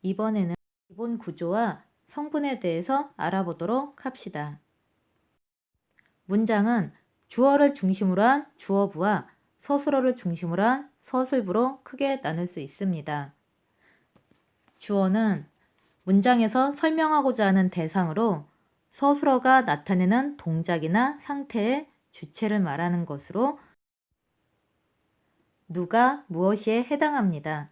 이번에는 기본 구조와 성분에 대해서 알아보도록 합시다. 문장은 주어를 중심으로 한 주어부와 서술어를 중심으로 한 서술부로 크게 나눌 수 있습니다. 주어는 문장에서 설명하고자 하는 대상으로 서술어가 나타내는 동작이나 상태의 주체를 말하는 것으로 누가 무엇이에 해당합니다.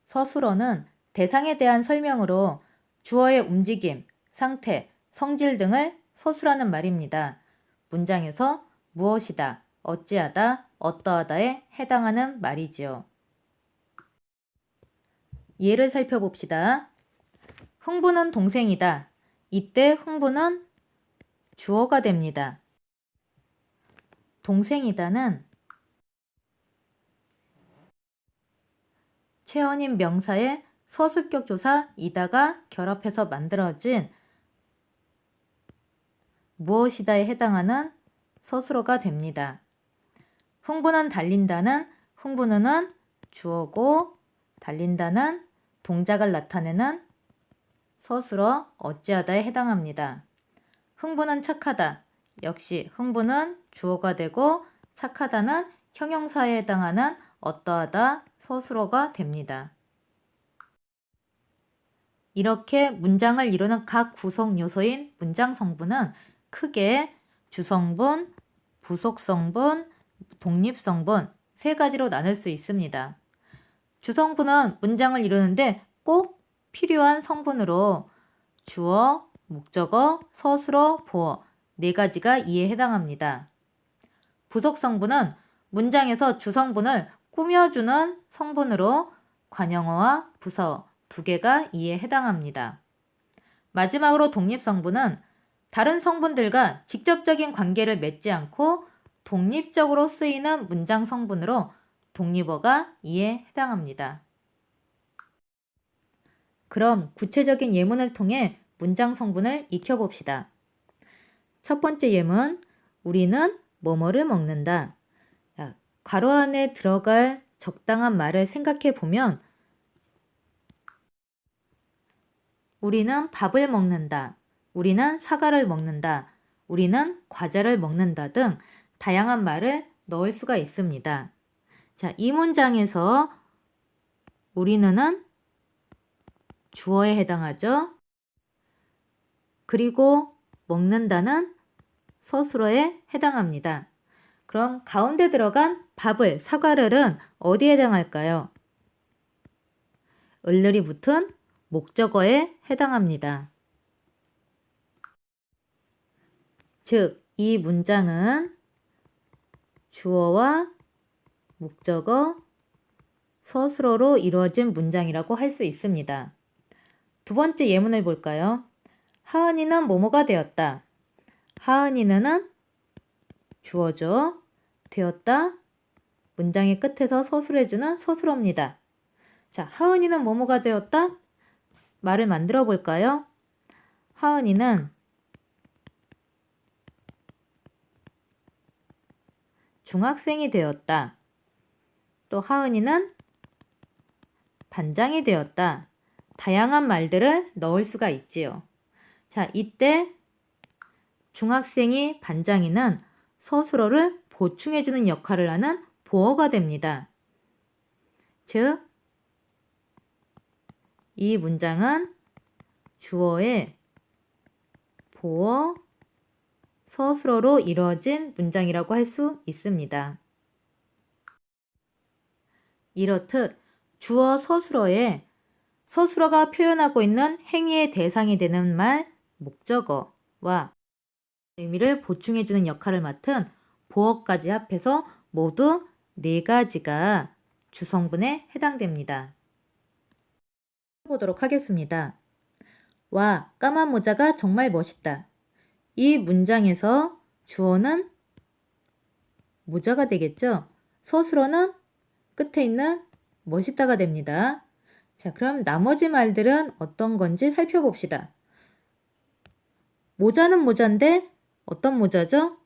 서술어는 대상에 대한 설명으로 주어의 움직임, 상태, 성질 등을 서술하는 말입니다. 문장에서 무엇이다, 어찌하다, 어떠하다에 해당하는 말이지요. 예를 살펴봅시다. 흥부는 동생이다. 이때 흥부는 주어가 됩니다. 동생이다는 체언인 명사의 서술격 조사 이다가 결합해서 만들어진 무엇이다에 해당하는 서술어가 됩니다. 흥부는 달린다는 흥부는 주어고 달린다는 동작을 나타내는 서술어 어찌하다에 해당합니다. 흥부는 착하다. 역시 흥부는 주어가 되고 착하다는 형용사에 해당하는 어떠하다 서술어가 됩니다. 이렇게 문장을 이루는 각 구성 요소인 문장 성분은 크게 주성분, 부속성분, 독립성분 세 가지로 나눌 수 있습니다. 주성분은 문장을 이루는데 꼭 필요한 성분으로 주어, 목적어, 서술어, 보어 네 가지가 이에 해당합니다. 부속성분은 문장에서 주성분을 꾸며주는 성분으로 관형어와 부사어 두 개가 이에 해당합니다. 마지막으로 독립성분은 다른 성분들과 직접적인 관계를 맺지 않고 독립적으로 쓰이는 문장 성분으로 독립어가 이에 해당합니다. 그럼 구체적인 예문을 통해 문장 성분을 익혀봅시다. 첫 번째 예문, 우리는 뭐뭐를 먹는다. 괄호 안에 들어갈 적당한 말을 생각해 보면 우리는 밥을 먹는다. 우리는 사과를 먹는다. 우리는 과자를 먹는다 등 다양한 말을 넣을 수가 있습니다. 자, 이 문장에서 우리는은 주어에 해당하죠. 그리고 먹는다는 서술어에 해당합니다. 그럼 가운데 들어간 밥을, 사과를은 어디에 해당할까요? 을들이 붙은 목적어에 해당합니다. 즉, 이 문장은 주어와 목적어, 서술어로 이루어진 문장이라고 할 수 있습니다. 두 번째 예문을 볼까요? 하은이는 뭐뭐가 되었다. 하은이는 주어죠. 되었다. 문장의 끝에서 서술해주는 서술어입니다. 자, 하은이는 뭐뭐가 되었다? 말을 만들어 볼까요? 하은이는 중학생이 되었다. 또 하은이는 반장이 되었다. 다양한 말들을 넣을 수가 있지요. 자, 이때 중학생이 반장이는 서술어를 보충해주는 역할을 하는 보어가 됩니다. 즉, 이 문장은 주어의 보어, 서술어로 이루어진 문장이라고 할 수 있습니다. 이렇듯 주어 서술어에 서술어가 표현하고 있는 행위의 대상이 되는 말, 목적어와 의미를 보충해주는 역할을 맡은 보어까지 합해서 모두 네 가지가 주성분에 해당됩니다. 보도록 하겠습니다. 와, 까만 모자가 정말 멋있다. 이 문장에서 주어는 모자가 되겠죠? 서술어는 끝에 있는 멋있다가 됩니다. 자, 그럼 나머지 말들은 어떤 건지 살펴봅시다. 모자는 모자인데 어떤 모자죠?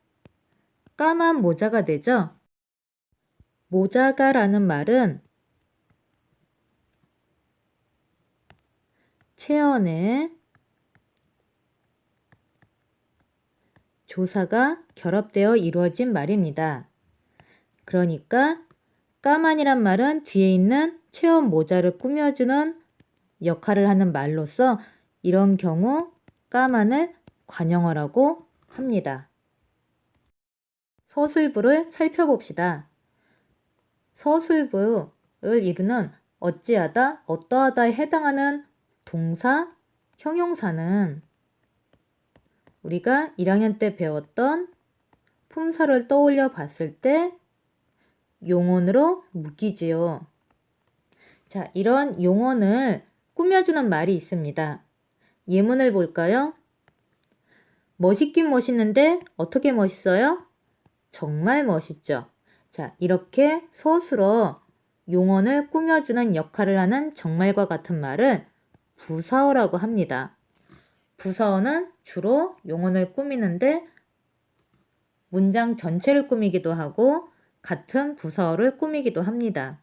까만 모자가 되죠? 모자가라는 말은 체언의 조사가 결합되어 이루어진 말입니다. 그러니까 까만이란 말은 뒤에 있는 체언 모자를 꾸며주는 역할을 하는 말로서 이런 경우 까만을 관형어라고 합니다. 서술부를 살펴봅시다. 서술부를 이루는 어찌하다, 어떠하다에 해당하는 동사, 형용사는 우리가 1학년 때 배웠던 품사를 떠올려 봤을 때 용언으로 묶이지요. 자, 이런 용언을 꾸며주는 말이 있습니다. 예문을 볼까요? 멋있긴 멋있는데 어떻게 멋있어요? 정말 멋있죠. 자, 이렇게 서술어 용언을 꾸며주는 역할을 하는 정말과 같은 말을 부사어라고 합니다. 부사어는 주로 용언을 꾸미는데 문장 전체를 꾸미기도 하고 같은 부사어를 꾸미기도 합니다.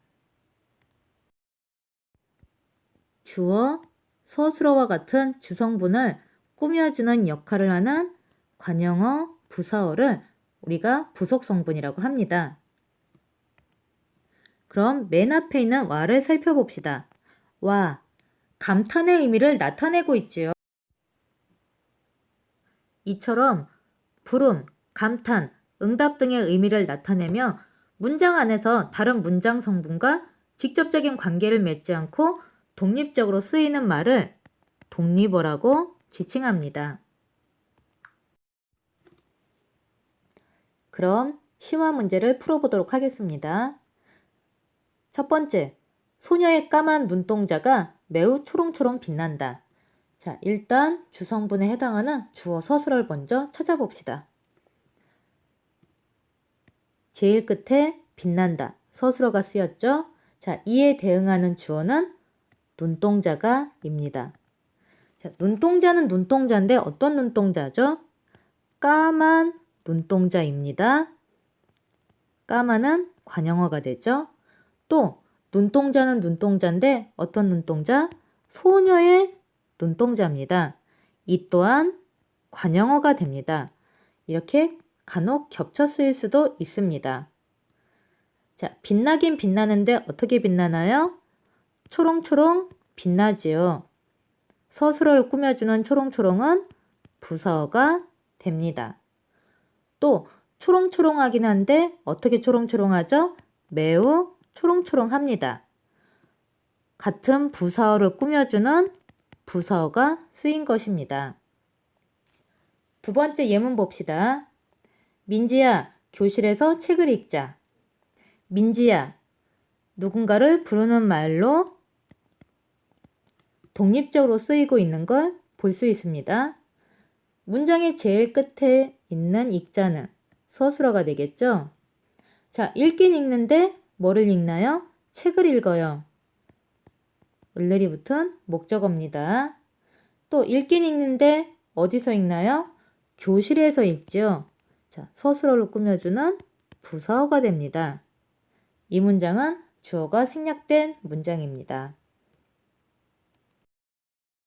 주어, 서술어와 같은 주성분을 꾸며주는 역할을 하는 관형어, 부사어를 우리가 부속성분이라고 합니다. 그럼 맨 앞에 있는 와를 살펴봅시다. 와, 감탄의 의미를 나타내고 있지요. 이처럼 부름, 감탄, 응답 등의 의미를 나타내며 문장 안에서 다른 문장 성분과 직접적인 관계를 맺지 않고 독립적으로 쓰이는 말을 독립어라고 지칭합니다. 그럼 심화 문제를 풀어보도록 하겠습니다. 첫 번째, 소녀의 까만 눈동자가 매우 초롱초롱 빛난다. 자, 일단 주성분에 해당하는 주어 서술어를 먼저 찾아봅시다. 제일 끝에 빛난다. 서술어가 쓰였죠? 자, 이에 대응하는 주어는 눈동자가 입니다. 자, 눈동자는 눈동자인데 어떤 눈동자죠? 까만 눈동자입니다. 까만은 관형어가 되죠. 또 눈동자는 눈동자인데 어떤 눈동자? 소녀의 눈동자입니다. 이 또한 관형어가 됩니다. 이렇게 간혹 겹쳐 쓰일 수도 있습니다. 자, 빛나긴 빛나는데 어떻게 빛나나요? 초롱초롱 빛나지요. 서술어를 꾸며주는 초롱초롱은 부사어가 됩니다. 또 초롱초롱하긴 한데 어떻게 초롱초롱하죠? 매우 초롱초롱합니다. 같은 부사어를 꾸며주는 부사어가 쓰인 것입니다. 두 번째 예문 봅시다. 민지야, 교실에서 책을 읽자. 민지야, 누군가를 부르는 말로 독립적으로 쓰이고 있는 걸 볼 수 있습니다. 문장의 제일 끝에 있는 읽자는 서술어가 되겠죠? 자, 읽긴 읽는데 뭐를 읽나요? 책을 읽어요. 을레리 붙은 목적어입니다. 또 읽긴 읽는데 어디서 읽나요? 교실에서 읽죠. 자, 서술어를 꾸며주는 부사어가 됩니다. 이 문장은 주어가 생략된 문장입니다.